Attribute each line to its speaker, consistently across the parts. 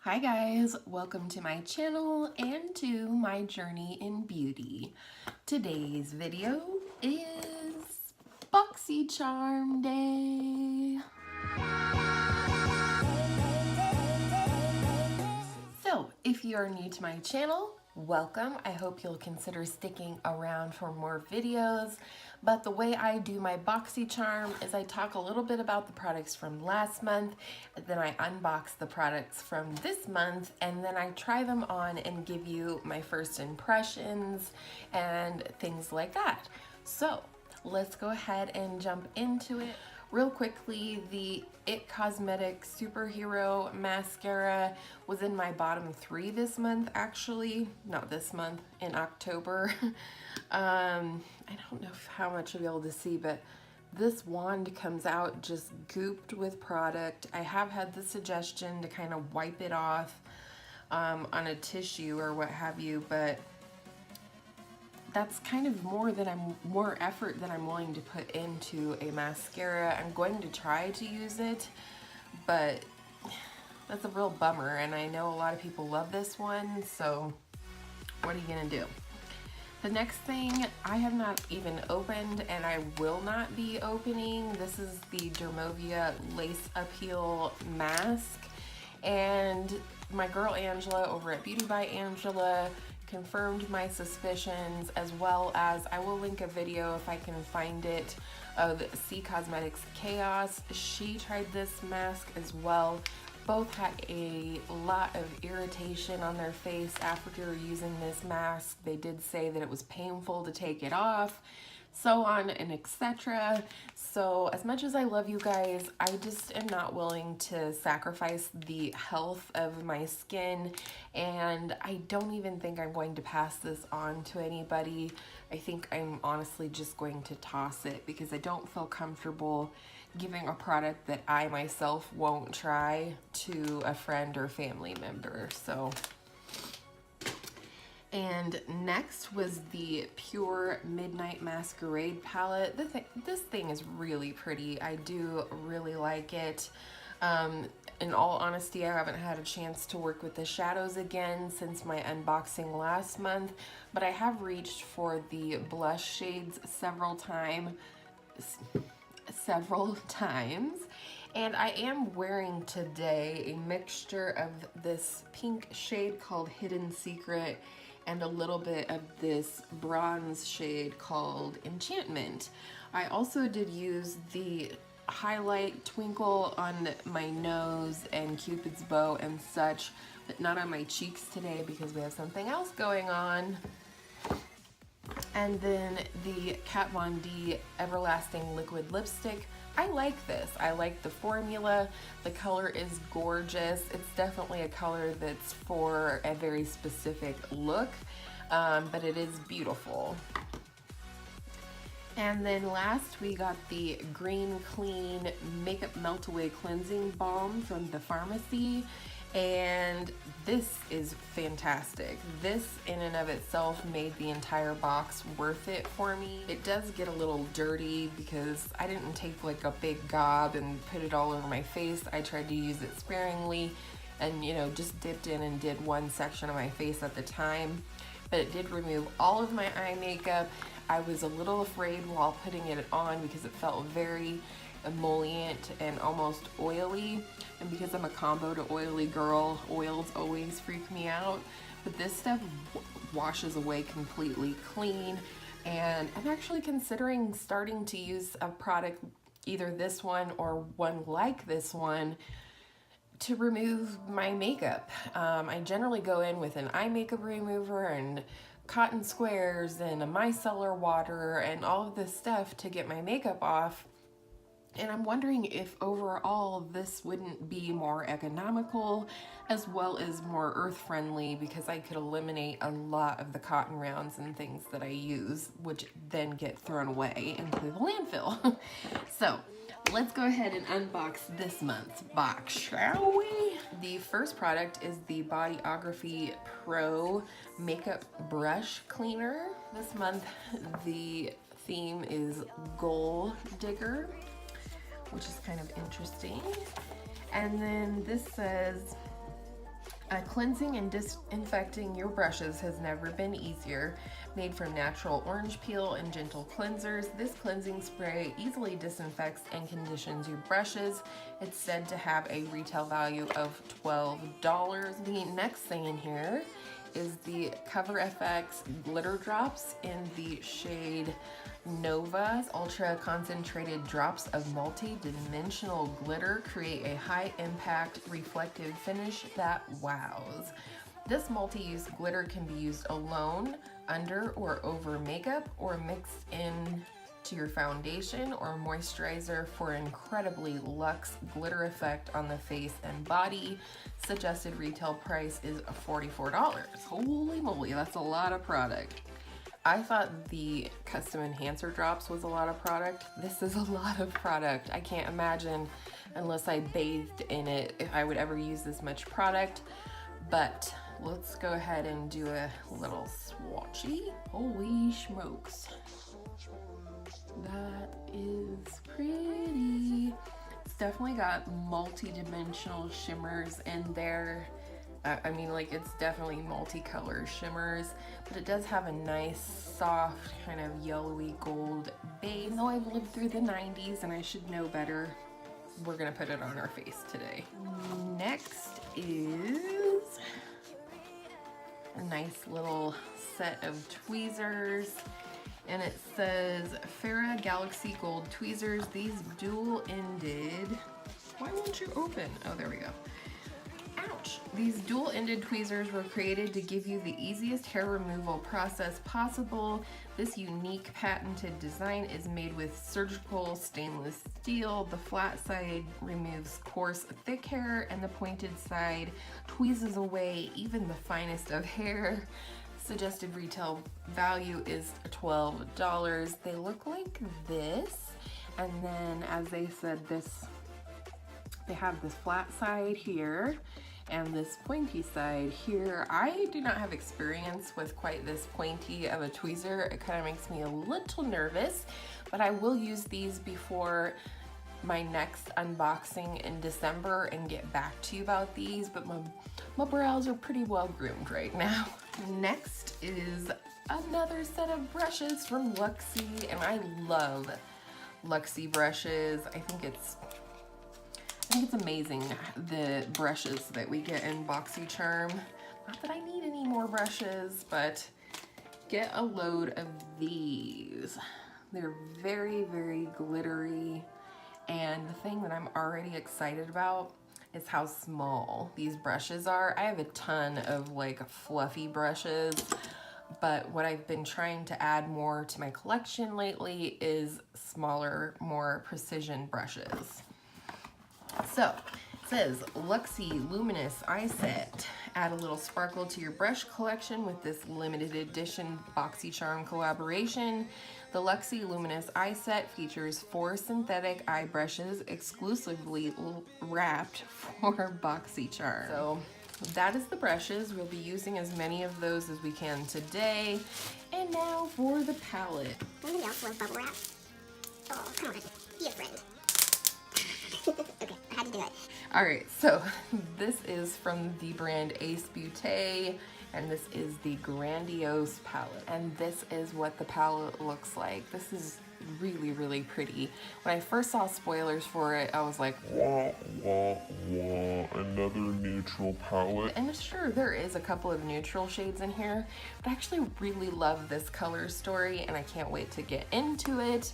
Speaker 1: Hi guys, welcome to my channel and to my journey in beauty. Today's video is BOXYCHARM Day. So if you are new to my channel, welcome. I hope you'll consider sticking around for more videos. But the way I do my BOXYCHARM is I talk a little bit about the products from last month, then I unbox the products from this month, and then I try them on and give you my first impressions and things like that. So let's go ahead and jump into it. Real quickly, the IT Cosmetics Superhero Mascara was in my bottom 3 this month, actually. Not this month, in October. I don't know how much you'll be able to see, but this wand comes out just gooped with product. I have had the suggestion to kind of wipe it off on a tissue or what have you, but that's kind of more effort than I'm willing to put into a mascara. I'm going to try to use it, but that's a real bummer, and I know a lot of people love this one, so what are you gonna do? The next thing I have not even opened, and I will not be opening. This is the Dermovia Lace Appeal Mask, and my girl Angela over at Beauty by Angela confirmed my suspicions, as well as I will link a video if I can find it of C Cosmetics Chaos. She tried this mask as well. Both had a lot of irritation on their face after using this mask. They did say that it was painful to take it off, so on and etc. So as much as I love you guys, I just am not willing to sacrifice the health of my skin, and I don't even think I'm going to pass this on to anybody. I think I'm honestly just going to toss it because I don't feel comfortable giving a product that I myself won't try to a friend or family member. So, and next was the Pure Midnight Masquerade palette. This thing is really pretty. I do really like it. In all honesty, I haven't had a chance to work with the shadows again since my unboxing last month, but I have reached for the blush shades several times, and I am wearing today a mixture of this pink shade called Hidden Secret and a little bit of this bronze shade called Enchantment. I also did use the highlight twinkle on my nose and Cupid's bow and such, but not on my cheeks today because we have something else going on. And then the Kat Von D Everlasting Liquid Lipstick. I like this. I like the formula. The color is gorgeous. It's definitely a color that's for a very specific look, but it is beautiful. And then last, we got the Green Clean Makeup Melt Away Cleansing Balm from the pharmacy. And this is fantastic. This in and of itself made the entire box worth it for me. It does get a little dirty because I didn't take like a big gob and put it all over my face. I tried to use it sparingly and, you know, just dipped in and did one section of my face at the time. But it did remove all of my eye makeup. I was a little afraid while putting it on because it felt very emollient and almost oily, and because I'm a combo to oily girl, oils always freak me out, but this stuff washes away completely clean, and I'm actually considering starting to use a product, either this one or one like this one, to remove my makeup. I generally go in with an eye makeup remover and cotton squares and a micellar water and all of this stuff to get my makeup off. And I'm wondering if overall this wouldn't be more economical as well as more earth-friendly, because I could eliminate a lot of the cotton rounds and things that I use, which then get thrown away into the landfill. So let's go ahead and unbox this month's box, shall we? The first product is the Bodyography Pro Makeup Brush Cleaner. This month the theme is Gold Digger, which is kind of interesting. And then this says Cleansing and disinfecting your brushes has never been easier. Made from natural orange peel and gentle cleansers, this cleansing spray easily disinfects and conditions your brushes. It's said to have a retail value of $12. The next thing in here is the Cover FX glitter drops in the shade Nova's ultra concentrated drops of multi-dimensional glitter create a high impact reflective finish that wows. This multi-use glitter can be used alone, under or over makeup, or mixed in to your foundation or moisturizer for an incredibly luxe glitter effect on the face and body. Suggested retail price is $44. Holy moly, that's a lot of product. I thought the custom enhancer drops was a lot of product. This is a lot of product. I can't imagine, unless I bathed in it, if I would ever use this much product. But let's go ahead and do a little swatchy. Holy smokes. That is pretty. It's definitely got multi-dimensional shimmers in there. I mean, like, it's definitely multicolor shimmers, but it does have a nice, soft, kind of yellowy gold base. Though I've lived through the 90s and I should know better, we're gonna put it on our face today. Next is a nice little set of tweezers, and it says Farrah Galaxy Gold tweezers. These dual-ended, why won't you open? Oh, there we go. Ouch! These dual-ended tweezers were created to give you the easiest hair removal process possible. This unique patented design is made with surgical stainless steel. The flat side removes coarse, thick hair, and the pointed side tweezes away even the finest of hair. Suggested retail value is $12. They look like this, and then as they said, they have this flat side here and this pointy side here. I do not have experience with quite this pointy of a tweezer. It kind of makes me a little nervous, but I will use these before my next unboxing in December and get back to you about these, but my brows are pretty well groomed right now. Next is another set of brushes from Luxie, and I love Luxie brushes. I think it's amazing, the brushes that we get in BOXYCHARM. Not that I need any more brushes, but get a load of these. They're very, very glittery. And the thing that I'm already excited about is how small these brushes are. I have a ton of like fluffy brushes, but what I've been trying to add more to my collection lately is smaller, more precision brushes. So, it says Luxie Luminous Eye Set. Add a little sparkle to your brush collection with this limited edition BOXYCHARM collaboration. The Luxie Luminous Eye Set features 4 synthetic eye brushes exclusively wrapped for BOXYCHARM. So that is the brushes. We'll be using as many of those as we can today. And now for the palette.
Speaker 2: Anybody else love bubble wrap? Oh, come on, be a friend. Okay, I had to do it.
Speaker 1: All right, so this is from the brand Ace Beauty, and this is the Grandiose palette. And this is what the palette looks like. This is really, really pretty. When I first saw spoilers for it, I was like, wah, wah, wah, another neutral palette. And sure, there is a couple of neutral shades in here, but I actually really love this color story, and I can't wait to get into it.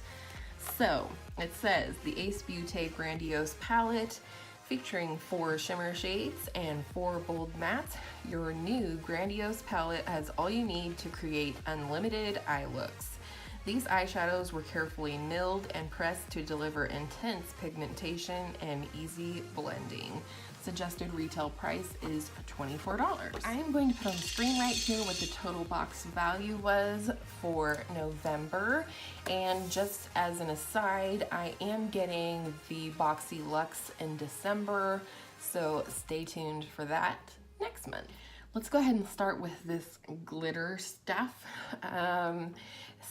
Speaker 1: So, it says the Ace Beauty Grandiose palette featuring 4 shimmer shades and 4 bold mattes. Your new Grandiose palette has all you need to create unlimited eye looks. These eyeshadows were carefully milled and pressed to deliver intense pigmentation and easy blending. Suggested retail price is $24. I am going to put on the screen right here what the total box value was for November. And just as an aside, I am getting the Boxy Luxe in December, so stay tuned for that next month. Let's go ahead and start with this glitter stuff.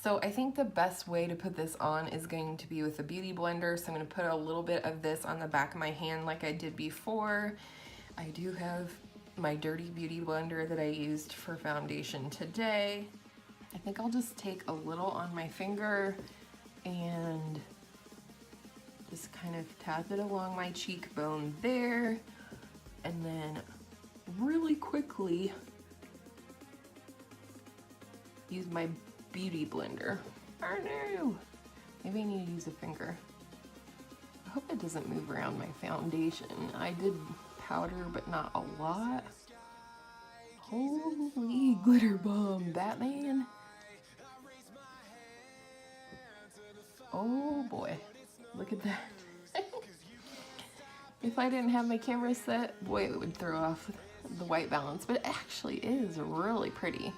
Speaker 1: So I think the best way to put this on is going to be with a beauty blender. So I'm going to put a little bit of this on the back of my hand like I did before. I do have my Dirty Beauty blender that I used for foundation today. I think I'll just take a little on my finger and just kind of tap it along my cheekbone there, and then really quickly use my beauty blender. Oh no! Maybe I need to use a finger. I hope it doesn't move around my foundation. I did powder, but not a lot. Holy glitter bomb, Batman. Oh boy, look at that. If I didn't have my camera set, boy, it would throw off the white balance, but it actually is really pretty.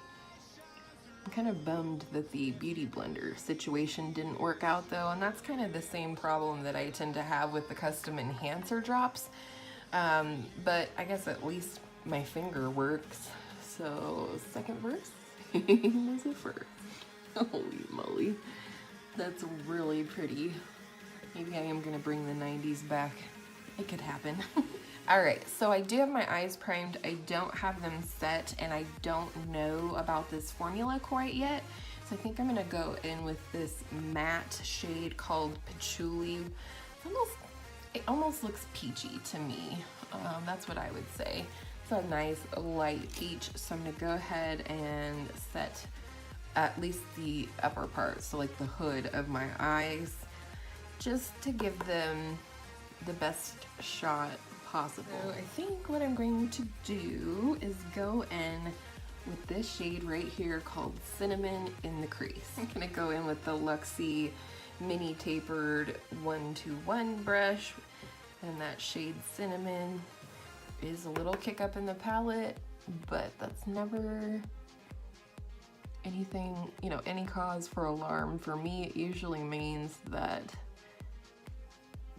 Speaker 1: I'm kind of bummed that the beauty blender situation didn't work out though, and that's kind of the same problem that I tend to have with the custom enhancer drops. But I guess at least my finger works. So second verse was the first. Holy moly, that's really pretty. Maybe I am gonna bring the 90s back. It could happen. All right, so I do have my eyes primed. I don't have them set, and I don't know about this formula quite yet. So I think I'm gonna go in with this matte shade called Patchouli. It almost looks peachy to me. That's what I would say. It's a nice light peach. So I'm gonna go ahead and set at least the upper part, so like the hood of my eyes, just to give them the best shot possible. So I think what I'm going to do is go in with this shade right here called Cinnamon in the Crease. I'm gonna go in with the Luxie mini tapered 1-to-1 brush, and that shade Cinnamon is a little kick up in the palette, but that's never anything, you know, any cause for alarm. For me, it usually means that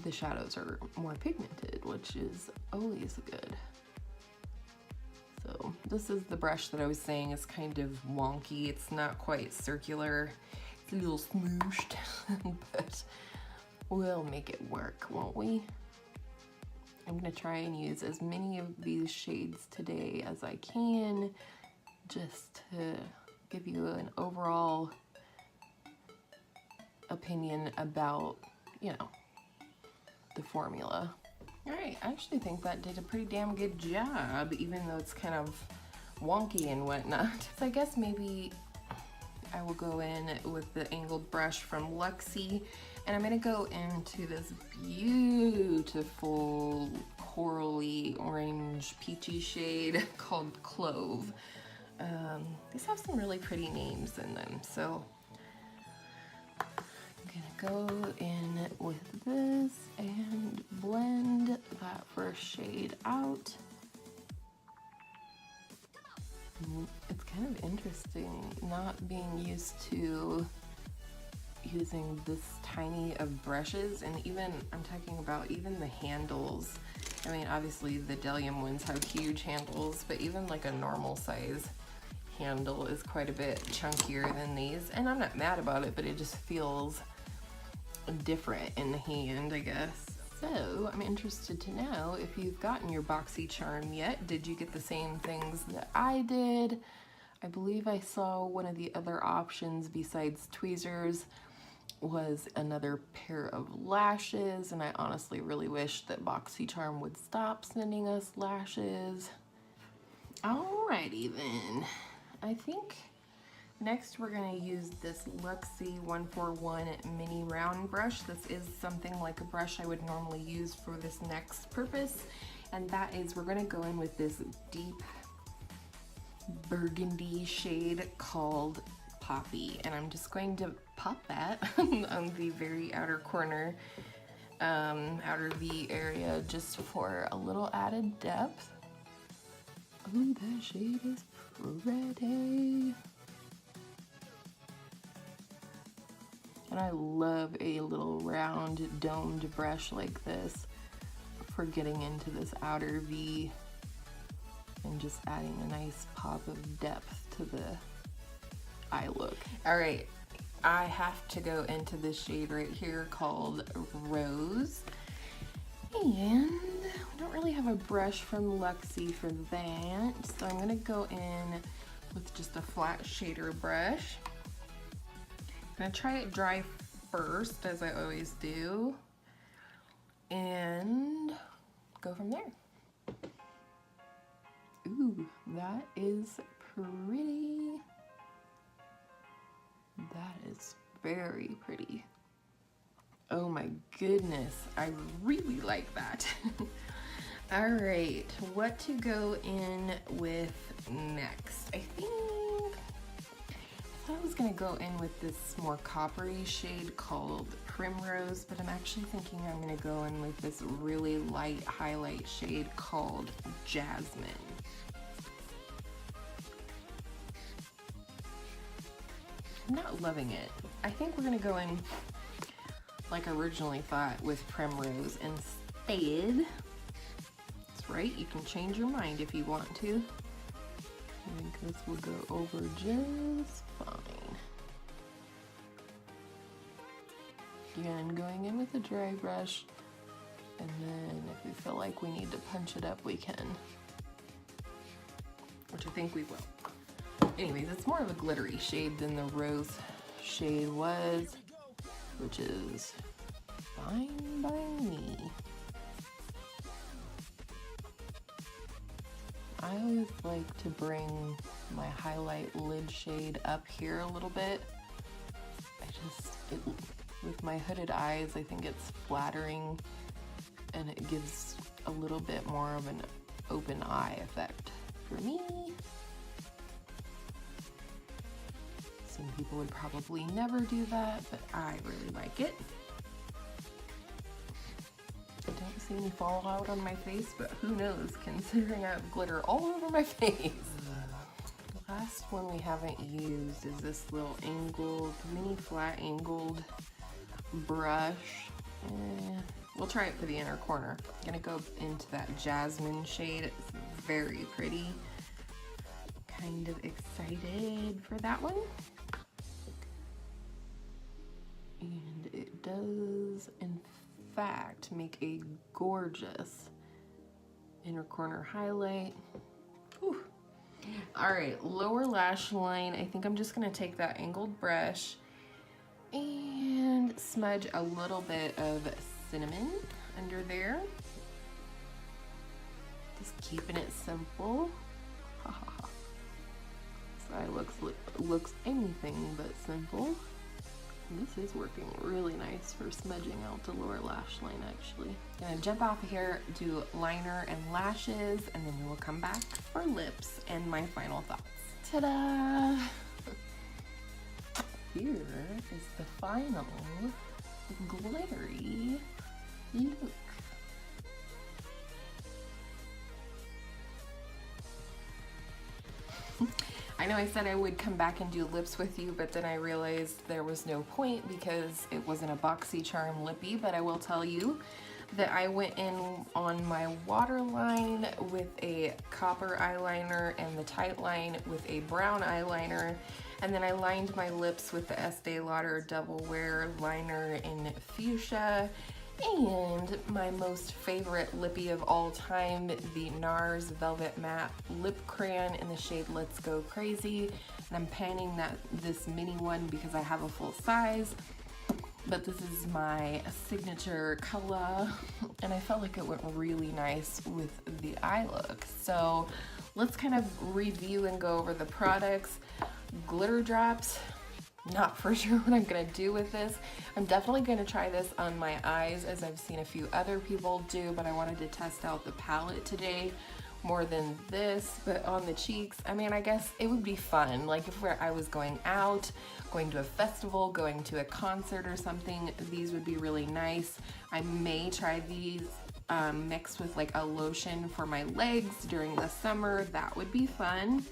Speaker 1: the shadows are more pigmented, which is always good. So this is the brush that I was saying is kind of wonky. It's not quite circular. It's a little smooshed, but we'll make it work, won't we? I'm gonna try and use as many of these shades today as I can, just to give you an overall opinion about, you know, the formula. All right, I actually think that did a pretty damn good job, even though it's kind of wonky and whatnot. So I guess maybe I will go in with the angled brush from Luxie, and I'm gonna go into this beautiful corally orange peachy shade called Clove. These have some really pretty names in them, so I'm gonna go in with this and blend that first shade out. It's kind of interesting not being used to using this tiny of brushes, and even, I'm talking about even the handles. I mean, obviously the Delium ones have huge handles, but even like a normal size handle is quite a bit chunkier than these, and I'm not mad about it, but it just feels different in the hand, I guess. So I'm interested to know if you've gotten your BOXYCHARM yet. Did you get the same things that I did? I believe I saw one of the other options besides tweezers was another pair of lashes, and I honestly really wish that BOXYCHARM would stop sending us lashes. Alrighty then. I think next we're going to use this Luxie 141 mini round brush. This is something like a brush I would normally use for this next purpose, and that is we're going to go in with this deep burgundy shade called Poppy, and I'm just going to pop that on the very outer corner, outer V area, just for a little added depth. Ooh, that shade is pretty. And I love a little round domed brush like this for getting into this outer V and just adding a nice pop of depth to the eye look. All right, I have to go into this shade right here called Rose. And we don't really have a brush from Luxie for that, so I'm gonna go in with just a flat shader brush. I'm gonna try it dry first, as I always do, and go from there. Ooh, that is pretty. That is very pretty. Oh my goodness, I really like that. All right, what to go in with next? I thought I was gonna go in with this more coppery shade called Primrose, but I'm actually thinking I'm gonna go in with this really light highlight shade called Jasmine. I'm not loving it. I think we're gonna go in like I originally thought with Primrose instead. That's right, you can change your mind if you want to. I think this will go over just fine. Again, going in with a dry brush, and then if we feel like we need to punch it up, we can. Which I think we will. Anyways, it's more of a glittery shade than the rose shade was, which is fine by me. I always like to bring my highlight lid shade up here a little bit. With my hooded eyes, I think it's flattering and it gives a little bit more of an open eye effect for me. Some people would probably never do that, but I really like it. I don't see any fallout on my face, but who knows, considering I have glitter all over my face. The last one we haven't used is this little angled, mini flat angled brush. We'll try it for the inner corner. I'm gonna go into that Jasmine shade. It's very pretty. Kind of excited for that one. And it does, in fact, make a gorgeous inner corner highlight. Whew. All right, lower lash line. I think I'm just gonna take that angled brush and smudge a little bit of cinnamon under there. Just keeping it simple. This eye looks anything but simple. This is working really nice for smudging out the lower lash line, actually. Gonna jump off of here, do liner and lashes, and then we will come back for lips and my final thoughts. Ta-da! Here is the final glittery look. I know I said I would come back and do lips with you, but then I realized there was no point because it wasn't a BOXYCHARM lippy, but I will tell you that I went in on my waterline with a copper eyeliner and the tight line with a brown eyeliner, and then I lined my lips with the Estee Lauder Double Wear liner in fuchsia, and my most favorite lippy of all time, the NARS Velvet Matte Lip Crayon in the shade Let's Go Crazy. And I'm panning this mini one because I have a full size, but this is my signature color, and I felt like it went really nice with the eye look. So let's kind of review and go over the products. Glitter drops. Not for sure what I'm gonna do with this. I'm definitely gonna try this on my eyes, as I've seen a few other people do, but I wanted to test out the palette today more than this. But on the cheeks, I mean, I guess it would be fun. Like if I was going out, going to a festival, going to a concert or something, these would be really nice. I may try these mixed with like a lotion for my legs during the summer. That would be fun.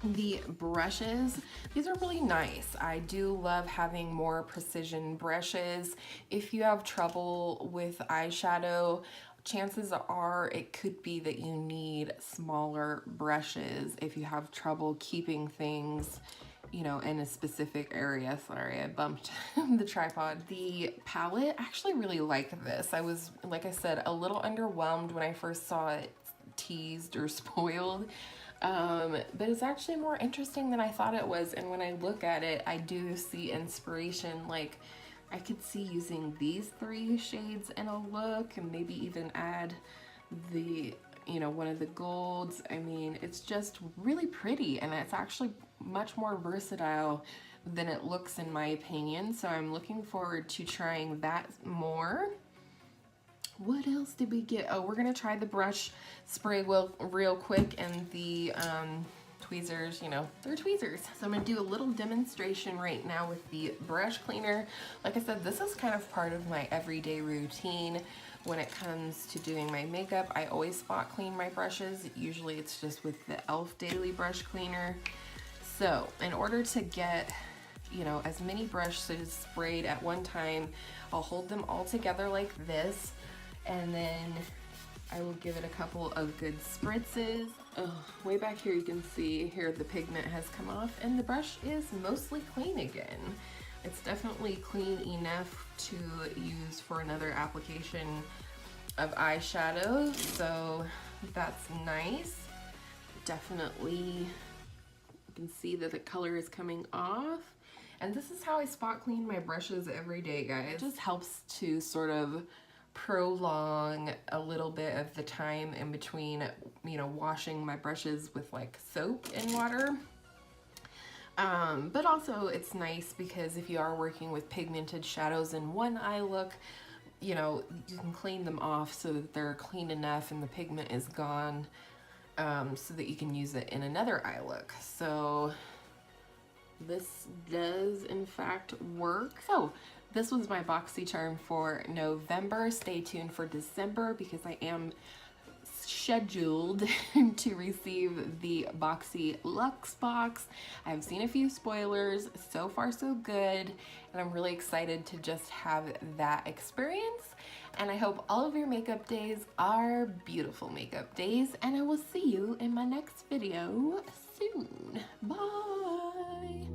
Speaker 1: The brushes, these are really nice. I do love having more precision brushes. If you have trouble with eyeshadow, chances are it could be that you need smaller brushes if you have trouble keeping things you know, in a specific area. Sorry, I bumped the tripod. The palette, I actually really like this. I was, like I said, a little underwhelmed when I first saw it teased or spoiled. But it's actually more interesting than I thought it was. And when I look at it, I do see inspiration. Like, I could see using these 3 shades in a look, and maybe even add the, you know, one of the golds. I mean, it's just really pretty, and it's actually much more versatile than it looks in my opinion. So I'm looking forward to trying that more. What else did we get? Oh, we're gonna try the brush spray real quick, and the tweezers, you know, they're tweezers. So I'm gonna do a little demonstration right now with the brush cleaner. Like I said, this is kind of part of my everyday routine. When it comes to doing my makeup, I always spot clean my brushes. Usually it's just with the e.l.f. Daily Brush Cleaner. So in order to get, you know, as many brushes sprayed at one time, I'll hold them all together like this, and then I will give it a couple of good spritzes. Oh, way back here you can see here the pigment has come off, and the brush is mostly clean again. It's definitely clean enough to use for another application of eyeshadow, so that's nice. Definitely, you can see that the color is coming off. And this is how I spot clean my brushes every day, guys. It just helps to sort of prolong a little bit of the time in between, you know, washing my brushes with like soap and water. But also it's nice because if you are working with pigmented shadows in one eye look, you know, you can clean them off so that they're clean enough and the pigment is gone, so that you can use it in another eye look. So this does in fact work. So this was my BOXYCHARM for November. Stay tuned for December because I am scheduled to receive the Boxy Luxe box. I've seen a few spoilers. So far so good, and I'm really excited to just have that experience. And I hope all of your makeup days are beautiful makeup days, and I will see you in my next video soon. Bye!